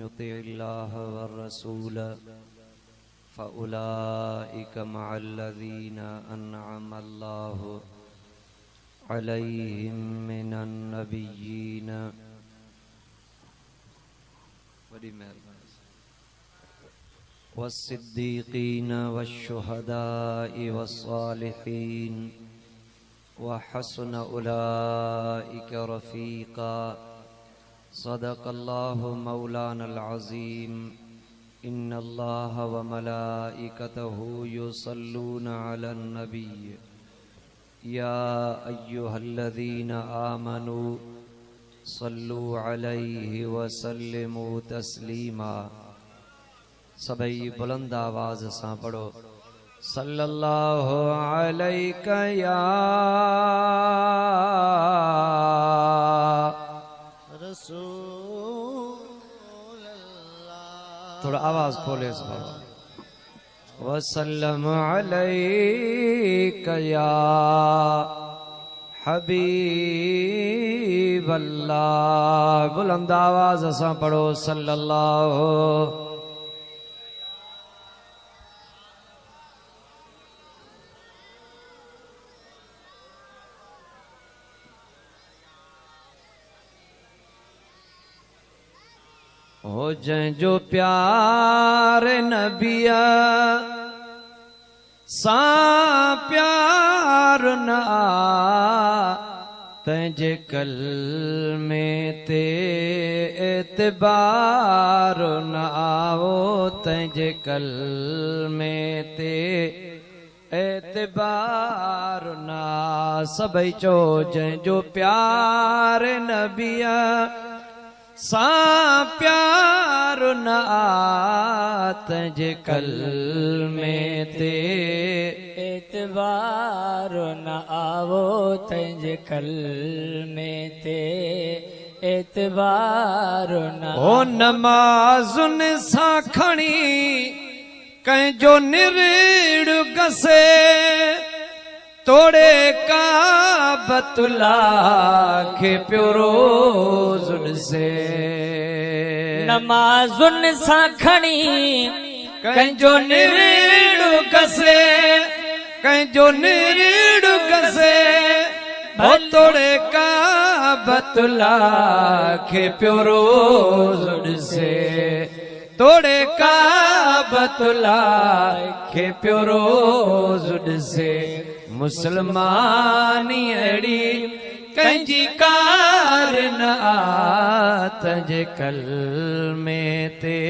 युतिल्लाह वर्रसूल फ़उलाइक मअल्लज़ीना अन्अमल्लाहु अलैहिम मिनन नबिय्यीन वस्सिद्दीक़ीन वश्शुहदाइ वस्सालिहीन वहसुन उलाइक रफ़ीक़ा। सदक़ल्लाहु मौलानल अज़ीम। इन्नल्लाह व मलाइकतहु युसल्लूना अलन नबी या अय्युहल्लज़ीना आमनू सल्लू अलैहि व सल्लिमू तस्लीमा। सबई बुलंद आवाज सां पढ़ो सल्लल्लाहु अलैका या रसूल अल्लाह। थोड़ा आवाज खोले इस बाबा। वसल्लम अलैका या हबीब अल्लाह। बुलंद आवाज सां पढ़ो सल्लल्लाहु। हो जंहिंजो प्यार नबिया सां प्यार न आ तंहिंजे कलमे ते एतबार न आवो तंहिंजे कलमे ते एतबार न आ। सभई चो जंहिंजो प्यार नबिया सां प्यार न आ तंहिंजे कलमे ते एतबार न आवो तंहिंजे कलमे ते एतबार न ओ नमाज़ुन सां खणी कंहिंजो निरीड़ गसे तोड़े काबतुल्लाह खे पियो रोज़ ॾिसे। नमाज़ुन सां खणी कंहिंजो निरीड़ गसे कंहिंजो निरीड़ गसे हो तोड़े काबतुल्लाह खे पियो रोज़ ॾिसे तोड़े काबतुल्लाह खे पियो रोज़ ॾिसे। मुसलमानी अहिड़ी कंहिंजी कार न आ तंहिंजे कलमे ते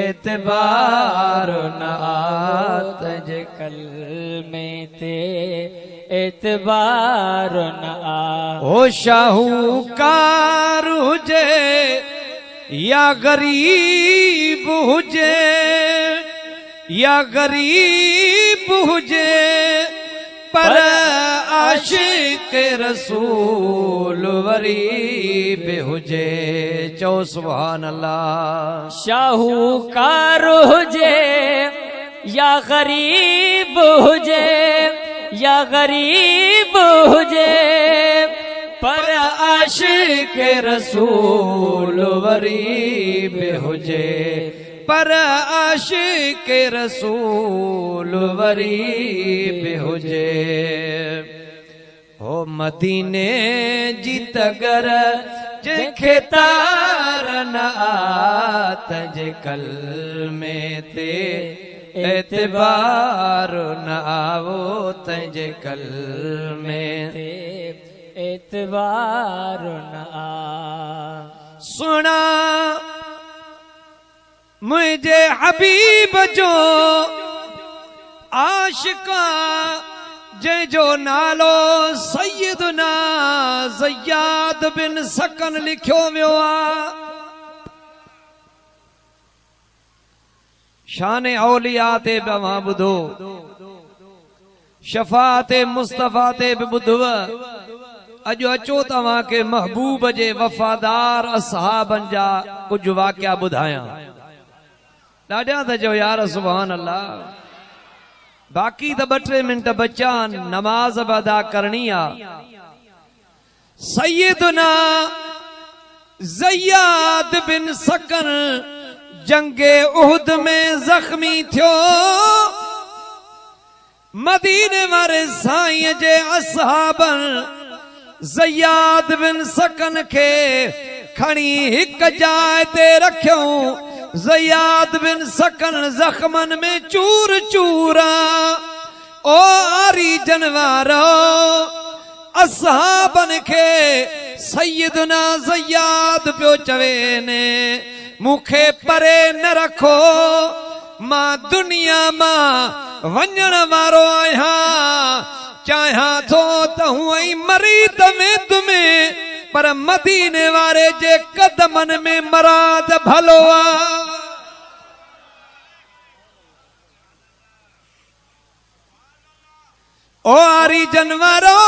एतबार न आ तंहिंजे कलमे ते एतबार न आ। ओ शाहूकार हुजे या गरीब हुजे या गरीब हुजे पर आशिक रसूल वरी बि हुजे। चओ सुभान अल्लाह। शाहूकार हुजे या गरीब हुजे या गरीब हुजे पर आशिक रसूल वरी बि हुजे पर आशिक रसूल वरी बि हुजे। हो मदीने जी तगर जंहिंखे तार न आ तंहिंजे कलमे ते एतबार न आवो तंहिंजे कलमे ते एतबार न आ। सुना मुझे हबीब जो आशिका जंहिंजो नालो सैयदना ज़ियाद बिन सकन लिखियो वियो आहे। शान औलिया ते बि अवां ॿुधो शफ़ाअत मुस्तफ़ा ते बि ॿुधव। अॼु अचो तव्हां खे महबूब जे वफ़ादार असहाबनि जा कुझु वाक़िया ॿुधायां। ॾाढा त चओ यार सुभान अल्लाह। बाक़ी त 2-3 मिंट बचा नमाज बि अदा करणी आहे। सैयदना ज़याद बिन सकन जंगे उहद में जख्मी थियो। मदीने वारे साईं जे असहाबन ज़याद बिन सकन के खणी हिक जाइ ते रखियो। ज़याद बिन सकन जख्मन में चूर चूरा। ओ आरी जनवारो असहाबन के सैयदना ज़याद पियो चवे ने मुखे परे न रखो, मां दुनिया मां वञण वारो आहियां। चाहियां थो त हुअई मरी तमें तुम्हें, पर मदीने वारे जे कदमन में मराद भलो आ। ओ आरी जनवारो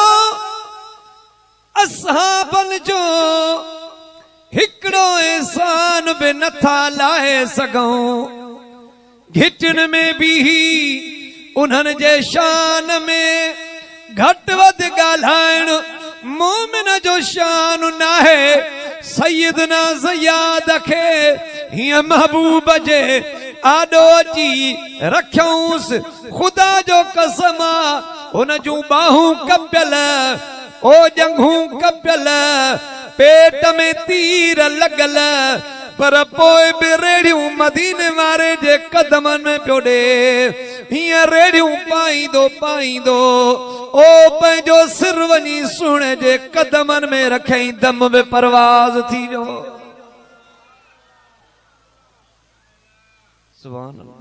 असहाबन जो हिकड़ो एहसान बि नथा लाहे सघूं। घिटन में भी उन्हनि जे शान में घट वध ॻाल्हाइण मोमिन जो शान नाहे। सैयदना ज़याद खे हीअं महबूब जे आॾो अची रखियऊंसि। ख़ुदा जो कसम आ हुन जूं बाहूं कपियल, ओ जंघूं कपियल, पेट में तीर लॻल, पर पोइ बि रेड़ियूं मदीने वारे जे कदमनि में पियो ॾे। हीअं रेड़ियूं पाईंदो पाईंदो ओ पंहिंजो सिर वञी सुणे जे कदमनि में रखई, दम में परवाज़ थी वियो। सुभान अल्लाह।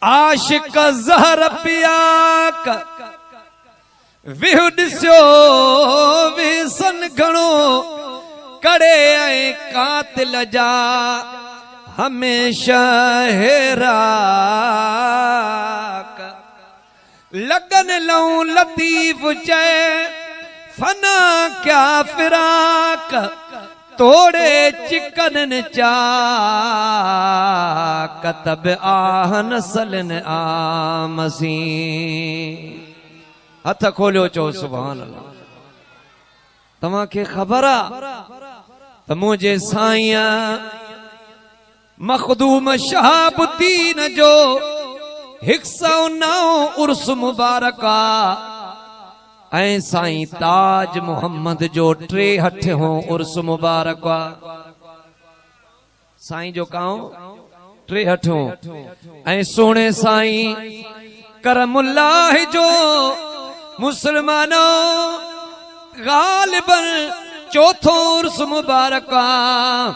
आशिक ज़हर पिया विहु ॾिस्यो विसन घणो कड़े ऐं कातिल जा हमेशा हेरा। लगन लऊं लतीफ चए फना क्या फिराक, तोड़े चिकन चा कतब आहन सलन आमसी। हथ खोलियो चो सुभान अल्लाह। तव्हांखे ख़बर आ त मुंहिंजे साईं मखदूम शहाबुद्दीन जो 109 उर्स मुबारक आ ऐं साईं ताज मोहम्मद जो 63 उर्स मुबारक आ। साईं जो काओ 63 ऐं सोने साईं करमुल्लाह जो मुसलमानों गालिबन 4 उर्स मुबारक आ।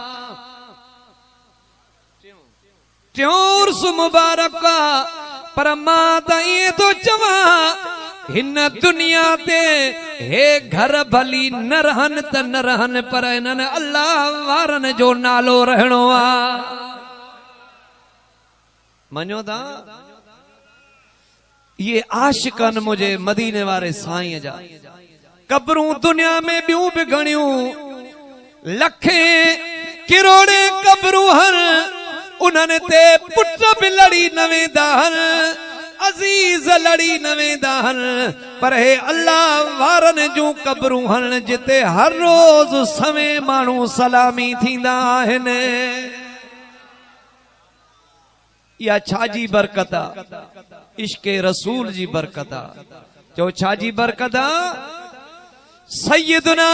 3 उर्स मुबारक आ। पर मां त ईअं थो चवां हिन दुनिया ते हे घर भली न रहन त न रहन, पर इन्हनि अल्लाह वारनि जो नालो रहणो आ। मञो था ये आशिकन मुझे मदीने वारे साईं जा। कब्रूं दुनिया में ॿियूं बि घणियूं लखे किरोड़े कब्रूं हर, उन्हनि ते पुट बि लड़ी न वेंदा हन, अज़ीज़ लड़ी न वेंदा हन, पर हे अल्लाह वारनि जूं कब्रूं हन जिते हर रोज़ सवें माण्हू सलामी थींदा आहिनि। या छाजी बरकत आ? इश्क़े रसूल जी बरकत आ। चो छाजी बरकत आ? सैयदना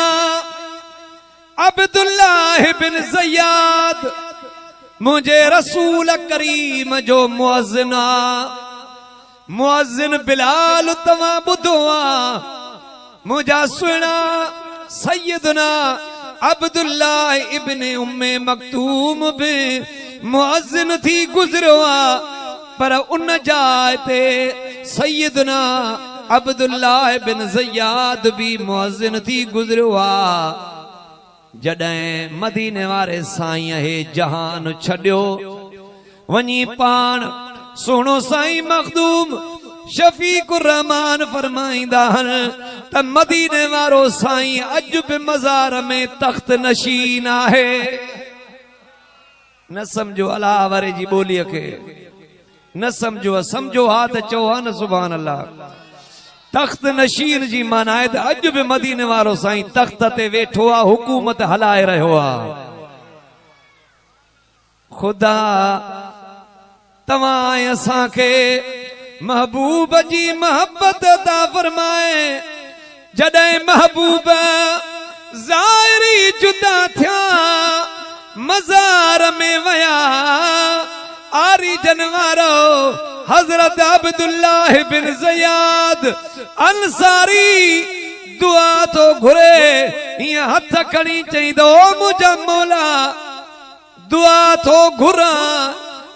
अब्दुल्लाह बिन ज़याद मुझे रसूल करीम जो मुअज़्ज़िन आ। मुअज़्ज़िन बिलाल तव्हां ॿुधो आ। मुंहिंजा सुहिणा सैयदना अब्दुल्लाह इब्न उम्मे मक्तूम बि मुअज़्ज़िन थी गुज़रियो आ, पर उन जाइ ते सैयदना अब्दुल्लाह बिन ज़याद भी मुअज़्ज़िन थी गुज़रियो आ। जॾहिं मदीने वारे साईं हे जहान छॾियो वञी पाण सुहिणो साईं मखदूम शफीकुर रहमान फरमाईंदा हन त मदीने वारो साईं अॼु बि मज़ार में तख्त नशीन आहे। न समझो अलाह वारे जी ॿोलीअ खे, न समझो, समझो हा त चओ हा न सुभान अल्लाह। तख्त नशीन जी माना है त अज भी मदीने वारो साईं तख्त ते वेठो आ, हुकूमत हलाए रहियो आ। खुदा तवां असां खे महबूब जी मोहब्बत अता फरमाए। जॾहिं महबूब ज़ाहिरी जुदा थिया, मज़ार में वया, आरी जनवारो हजरत अब्दुल्लाह बिन ज़ियाद अंसारी दुआ तो घुरे, हीअं हथ खणी चईंदो मुंहिंजा मौला दुआ तो घुरा,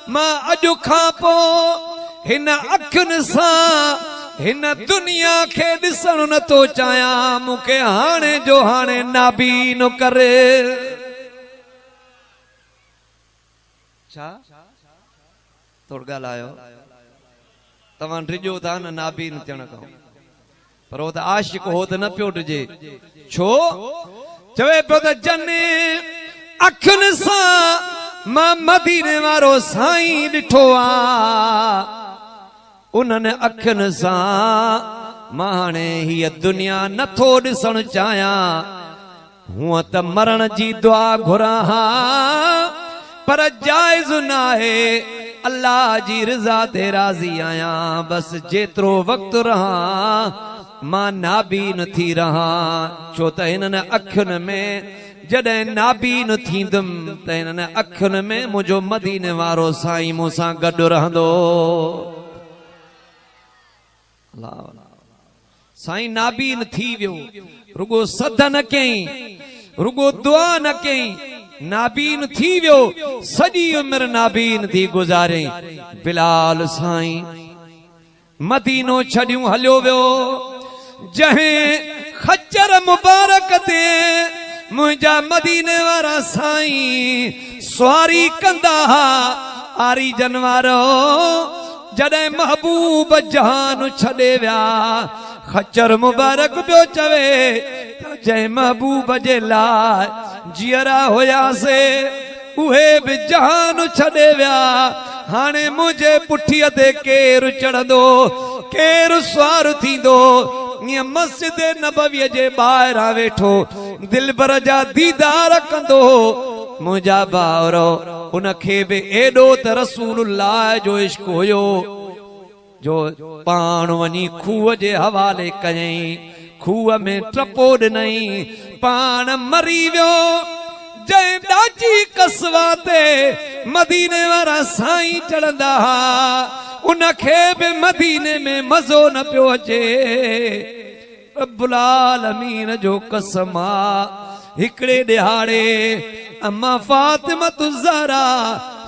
मां अॼु खां पोइ हिन अखियुनि सां हिन दुनिया खे ॾिसण नथो चाहियां, मूंखे हाणे जो हाणे नाबीन करे। छा थोरो ॻाल्हायो, तव्हां डिॼो था न नाबीन थियण खां, पर वो त आशिक हो त न पियो डिॼे। छो चवे पियो त जने अखियुनि सां मां मदीने वारो साईं ॾिठो आ, उन्हनि अखियुनि सां मां हाणे हीअ दुनिया नथो ॾिसण चाहियां। हूअं त मरण जी दुआ घुरां हा, पर जाइज़ न आहे, अल्लाह जी रिज़ा ते राज़ी आहियां। बस जेतिरो वक़्तु रहां मां नाबीन थी रहां, छो त हिननि अखियुनि में जॾहिं नाबीन थींदुमि त हिननि अखियुनि में मुंहिंजो मदीने वारो साईं मूंसां गॾु रहंदो। साईं नाबीन थी वियो, रुगो सद न कयईं, रुगो दुआ न कयईं, नाबीन थी वियो, सॼी उमिरि नाबीन थी गुज़ारियईं। बिलाल साईं मदीनो छॾियूं हलियो वियो, जंहिं खच्चर मुबारक ते मुंहिंजा मदीने वारा साईं सवारी कंदा हा, आरी जनवारो जॾहिं महबूब जहान छॾे विया, खच्चर मुबारक पियो चवे त जंहिं महबूब जे लाइ जीअरा हुयासे उहे बि जहान छॾे विया, हाणे मुंहिंजे पुठीअ ते केरु चढ़ंदो, केरु सुवार थींदो। ईअं मस्जिद नबवीअ जे ॿाहिरां वेठो दिलबर जा दीदार कंदो, मुंहिंजा भाउरो उनखे बि एॾो त रसूलुल्लाह जो इश्क हुयो जो पाण वञी खूह जे हवाले कयईं, खूह में टपो ॾिनई, पाण मरी वियो। जंहिं ॾाची कसवा ते मदीने वारा साईं चढ़ंदा हा, उनखे बि मदीने में मज़ो न पियो अचे। रब्बुल आलमीन जो कसम आ, हिकिड़े ॾिहाड़े अम्मा फातिमतु ज़हरा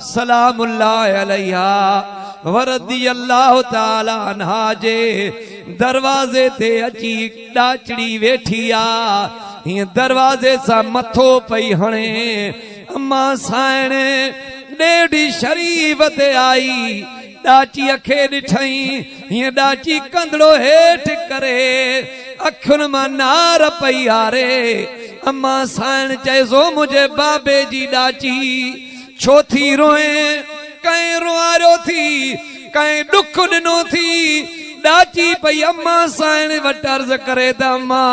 सलामुल्लाह अलैहा वरदी अल्लाह ताला अन्हा जे दरवाज़े ते अची ॾाचड़ी वेठी आ, हीअं दरवाज़े सां मथो पई हणे। अम्मा साइण ॾेढी शरीफ़ ते आई, ॾाचीअ खे ॾिठई, हीअं ॾाची कंदड़ो हेठि करे अखियुनि मां नार पई हारे। अम्मा साइण चएसो मुंहिंजे बाबे जी ॾाची छो थी रोए, कंहिं रुआरियो थी, कंहिं ॾुख ॾिनो थी। ॾाची पई अम्मा साइण वटि अर्ज़ करे त अम्मा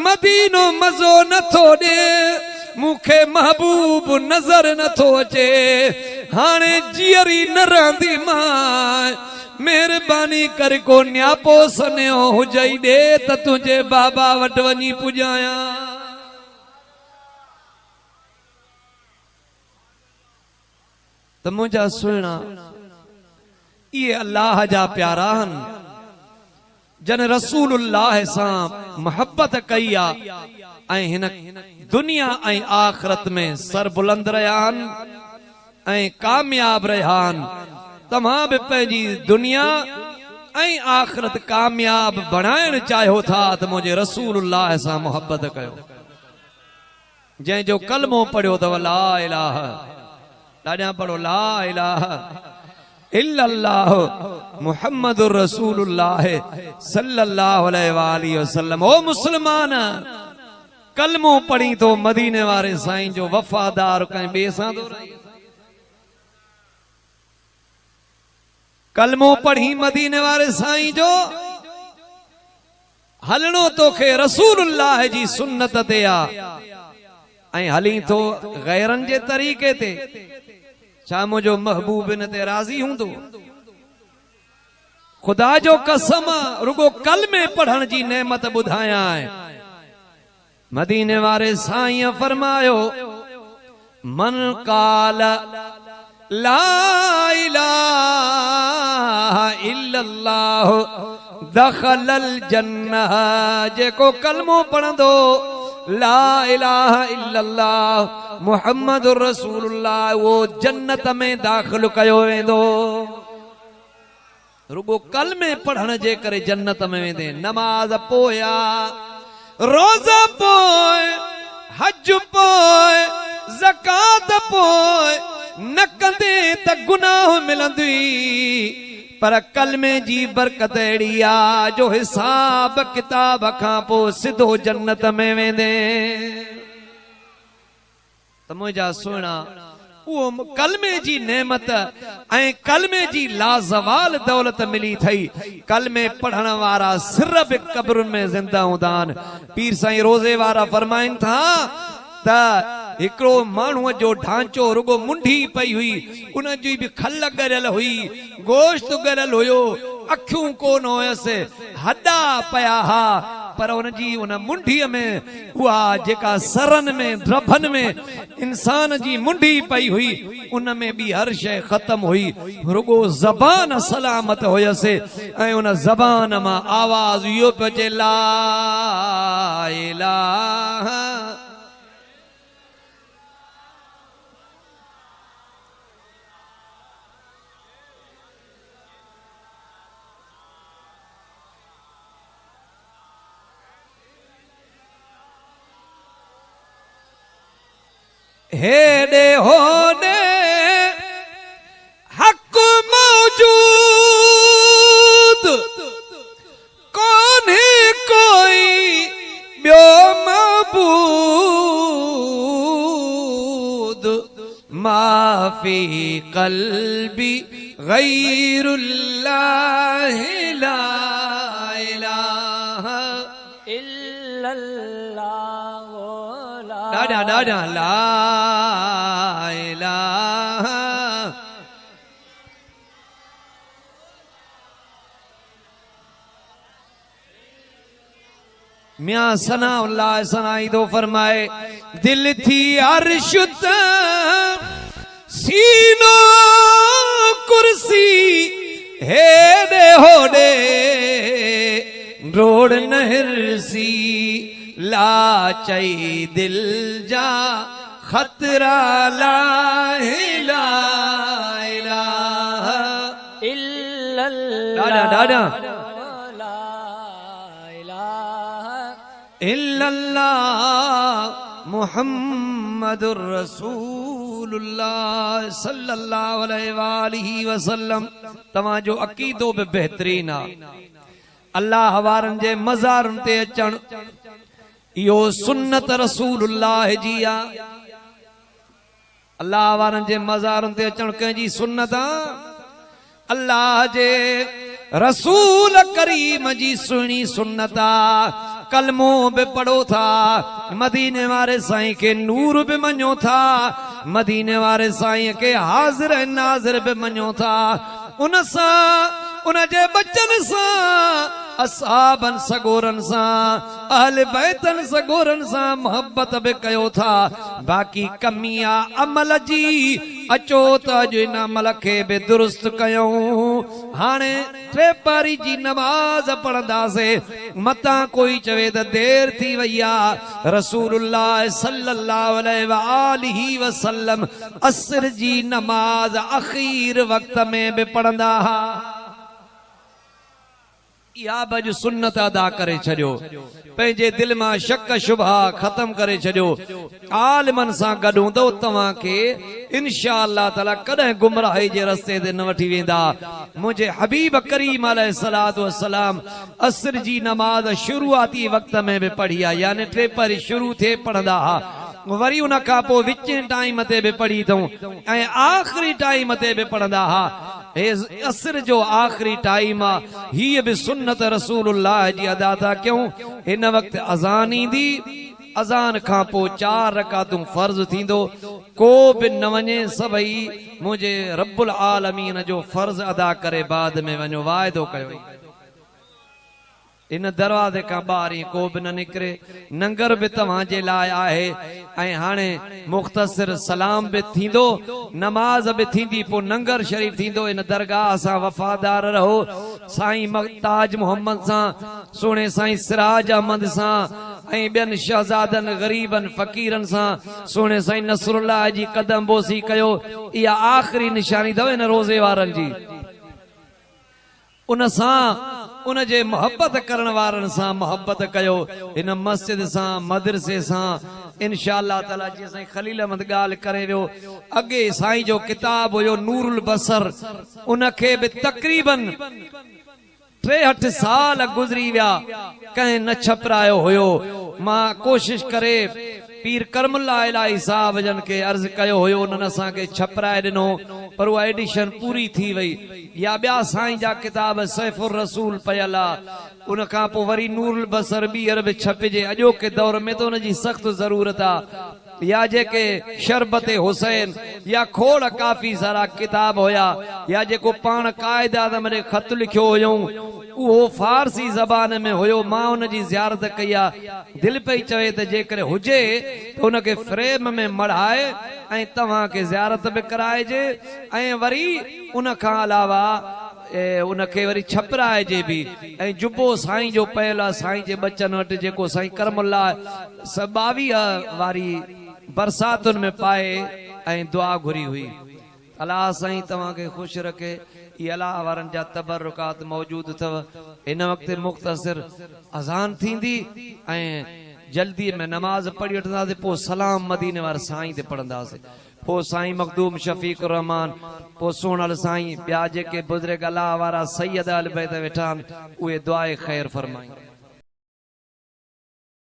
मदीनो मज़ो नथो ॾे, मूंखे महबूब नज़र नथो अचे, हाणे जीअरी न रहंदी मां, महिरबानी करे को न्यापो सन्यो हुजई ॾे त तुंहिंजे बाबा वटि वञी पुॼायां। त मुंहिंजा सुहिणा इहे अल्लाह जा प्यारा आहिनि, जन रसूलुल्लाह सां मोहब्बत कई आहे ऐं हिन दुनिया ऐं आख़िरत में सर बुलंद रहिया आहिनि ऐं कामयाब रहिया आहिनि। तव्हां बि पंहिंजी दुनिया ऐं आख़िरत कामयाब बणाइण चाहियो था त मुंहिंजे रसूलुल्लाह सां मोहब्बत कयो। जंहिंजो कलमो पढ़ियो अथव ला इलाहा, ॾाढा पढ़ो ला इलाहा इल्लल्लाह मुहम्मदुर रसूलुल्लाह सल्लल्लाहु अलैहि वसल्लम। ओ मुसलमान, कलमो पढ़ी तो मदीने वारे साईं जो वफादार कंहिं ॿिए सां थो रही। कलमो पढ़ी मदीने वारे साईं जो हलणो तोखे रसूलुल्लाह जी सुन्नत ते आ ऐं हली तो गैरन जे तरीक़े ते छा मुंहिंजो महबूब इन ते राज़ी हूंदो खुदा जो कसम रुगो कलमे पढ़ण जी नेमत ॿुधायां आहे मदीने वारे साईं फरमायो मन काल ला इलाहा इल्लल्लाह दखलल जन्नह जेको कलमो पढ़ंदो ला इलाहा इल्लल्लाह मुहम्मदुर रसूलुल्लाह वो जन्नत में दाखिल कयो वेंदो रुगो कलमे पढ़ण जे करे जन्नत में वेंदे नमाज पोया रोज़ा पोए हज पोए ज़कात पोए न कंदे त गुनाह मिलंदी पर कलमे जी बरकत अहिड़ी आ जो हिसाब किताब खां पोइ सिधो जन्नत में वेंदे त मुंहिंजा सुहिणा उहो कलमे जी नेमत ऐं कलमे जी लाज़वाल दौलत मिली थई कलमे पढ़ण वारा सिर बि कब्रुनि में ज़िंदा हूंदा आहिनि पीर साईं रोज़े वारा फरमाइनि था त हिकिड़ो माण्हूअ जो ढांचो रुगो मुंडी पई हुई उन जी बि खल ॻरियल हुई गोश्त ॻरियल हुयो अखियूं कोन हुयसि हॾा पिया हा पर उन जी उन मुंडीअ में उहा जेका सरनि में ड्रभनि में इंसान जी मुंडी पई हुई उन में बि हर शइ ख़तम हुई रुगो ज़बान सलामत हुयसि ऐं उन ज़बान मां आवाज़ इहो पियो अचे ला इलाहा हेडे होने हक मौजूद कौन है कोई ब्यो मबूद माफी कल्बी गैरुल्लाह ला इलाहा इल्लल्लाह डाडा डाडा ला इलाहा मियां सनाउल्लाह सनाई दो फरमाए दिल थी अर्श सीनो कुर्सी हेडे होडे रोड नहरसी ला चई दिल जा खतरा ला इलाहा इल्लल्लाह डाडा ला इलाहा इल्लल्लाह मुहम्मदुर रसूलुल्लाह सल्लल्लाहु अलैहि वसल्लम तव्हांजो अकीदो बि बहितरीन आहे अल्लाह वारनि जे मज़ारनि ते अचण इहो सुन्नत रसूलुल्लाह जी आहे अल्लाह वारनि जे मज़ारनि ते अचण कंहिंजी सुन्नत आहे अल्लाह जे रसूल करीम जी सुहिणी सुन्नत आहे कलमो बि पढ़ो था मदीने वारे साईं खे नूर बि मञो था मदीने वारे साईं खे हाज़िर ऐं नाज़िर बि मञो था उन सां उन जे बचन सां असहाबन सगोरन सां अहल बैतन सगोरन सां मोहब्बत बि कयो था बाक़ी कमी आहे अमल जी अचो त अॼु इन अमल खे बि दुरुस्त कयूं हाणे टे पारी जी नमाज़ पढ़ंदासीं मतां कोई चवे त देर थी वई आहे रसूलुल्लाह सल्लल्लाहु अलैहि वसल्लम असर जी नमाज़ अखीर वक्त में बि पढ़ंदा हुआ या बज सुन्नत अदा करे छॾियो पंहिंजे दिल मां शक शुबहा ख़त्म करे छॾियो आलिमन सां गॾु हूंदो तव्हांखे इंशा अल्लाह ताला कॾहिं गुमराही जे रस्ते ते न वठी वेंदा मुंहिंजे हबीब करीम अलैहिस्सलातु वस्सलाम असर जी नमाज़ शुरूआती वक्त में बि पढ़ी आहे यानी टे परी शुरू थिए पढ़ंदा हुआ वरी उन खां पोइ विच टाइम ते बि पढ़ी अथऊं ऐं आख़िरी टाइम ते बि पढ़ंदा हुआ हे असर जो आखिरी टाइम आ हीअ बि सुन्नत रसूलुल्लाह जी अदा था क्यों हिन वक्त अज़ान ईंदी अज़ान खां पोइ 4 रकातूं फर्ज़ थींदो को बि न वञे सभई मुंहिंजे रब्बुल आलमीन जो फर्ज़ अदा करे बाद में वञो वाइदो कयो इन दरवाज़े खां ॿाहिरि को बि न निकिरे नंगर बि तव्हांजे लाइ आहे ऐं हाणे मुख़्तसिर सलाम बि थींदो नमाज बि थींदी पोइ नंगर शरीफ़ थींदो इन दरगाह सां वफ़ादार रहो साईं ताज मोहम्मद सां सुहिणे साईं सिराज अहमद सां ऐं ॿियनि शहज़ादनि ग़रीबनि फ़क़ीरनि सां सुहिणे साईं नसरुल्लाह जी क़दम बोसी कयो इहा आख़िरी निशानी अथव इन रोज़े वारनि जी उन सां उन जे मोहब्बत करण वारनि सां मोहब्बत कयो इन मस्जिद सां मदरसे सां इंशाअल्लाह ताला जी साईं खलील अहमद ॻाल्हि करे वियो अॻे साईं जो किताब हुयो नूरुल बसर उनखे बि तक़रीबन 63 साल गुज़री विया कंहिं न छपरायो हुयो मां कोशिश करे पीर करमुल्ला इलाही साहब जन के अर्ज कयो हुयो उन्हनि असांखे छपराए ॾिनो पर उहा एडिशन पूरी थी वई या ॿिया साईं जा किताब सैफुर रसूल पयल आहे उन खां पोइ वरी नूरुल बसर ॿीहर बि छपिजे अॼोके दौर में त उनजी सख़्त ज़रूरत आहे या जेके शरबत हुसैन या खोड़ काफ़ी सारा किताब हुया या जेको पाण कायद आज़म ॾे ख़त लिखियो हुयऊं उहो फारसी ज़बान में हुयो मां उनजी ज़ियारत कई आहे दिलि पई चवे त जेकर हुजे त उनखे फ्रेम में मढ़ाए ऐं तव्हांखे ज़ियारत बि कराइजे ऐं वरी उन खां अलावा उनखे वरी छपराइजे बि ऐं जुबो साईं जो पयल आहे साईं जे बचन वटि जेको साईं करमुल्ला 22 वारी बरसातुनि में पाए ऐं दुआ घुरी हुई अलाह साईं तव्हांखे ख़ुशि रखे इहे अलाह वारनि जा तबरुकात मौजूद अथव हिन वक़्तु मुख़्तसिर अज़ान थींदी ऐं जल्दी में नमाज पढ़ी वठंदासीं पोइ सलाम मदीने वारे साईं ते पढ़ंदासीं पोइ साईं मखदूम शफ़ीक़ रहमान पोइ सोनल साईं ॿिया जेके बुज़ुर्ग अलाह वारा सैयद अल बैत वेठा आहिनि उहे दुआए ख़ैर फरमाईं